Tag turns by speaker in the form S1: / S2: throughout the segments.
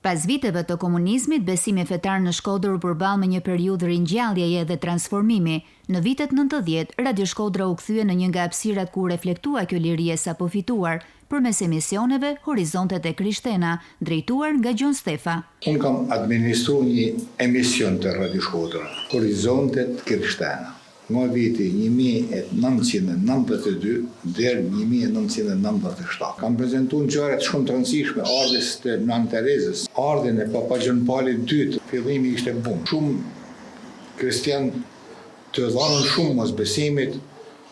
S1: Pas viteve të komunizmit, besimi fetar në Shkodër u përball me një periudhë ringjalljeje dhe transformimi. Në vitet 90, Radio Shkodra u kthye në një nga hapësirat ku reflektua kjo liri e sapo fituar, përmes emisioneve Horizontet e Krishtena, drejtuar nga Gjon Stefa.
S2: Unë kam administruar një emision të Radio Shkodra, Horizontet Krishtena. Nga viti 1992 deri 1997. Kam prezentuar ngjarje shumë të rëndësishme ardhes të Nën Terezës, ardhen e Papa Gjon Pali II. Fillimi ishte bum. Shumë kristian të dhanën shumë mos besimit,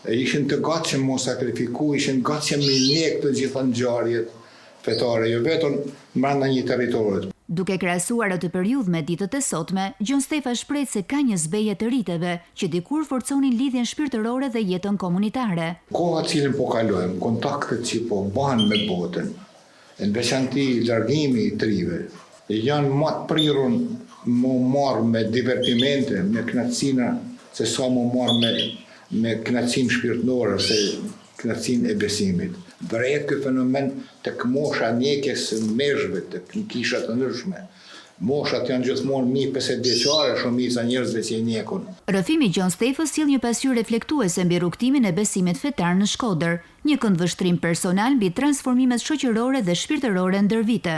S2: ishin të gatshëm mos sakrifiku, ishin gatshëm me lek të gjitha ngjarjet fetare, jo vetëm brenda një territori.
S1: Duke krahasuar atë periudhë me ditët e sotme, Gjon Stefa shpreh se ka një zbeje të riteve që dikur forconin lidhjen shpirtërore dhe jetën komunitare.
S2: Koha cilën po kalojmë, kontaktet që po bëhen me botën, në veçanti largimi i trive, janë më të prirur më marrë me divertimente, me knatësina, se sa më marrë me knatësim shpirtërore, se knatësin e besimit. Bëret ky fenomen tek mosha njekjes së meshëve, tek kisha të ndryshme. Moshat janë gjithmonë 50 vjeçare, shumica njerëzve që i njekun.
S1: Rrëfimi Gjon Stefës sjell një pasqyrë reflektuese mbi rrugtimin e besimit fetar në Shkodër, një këndvështrim personal mbi transformimet shoqërore dhe shpirtërore ndër vite.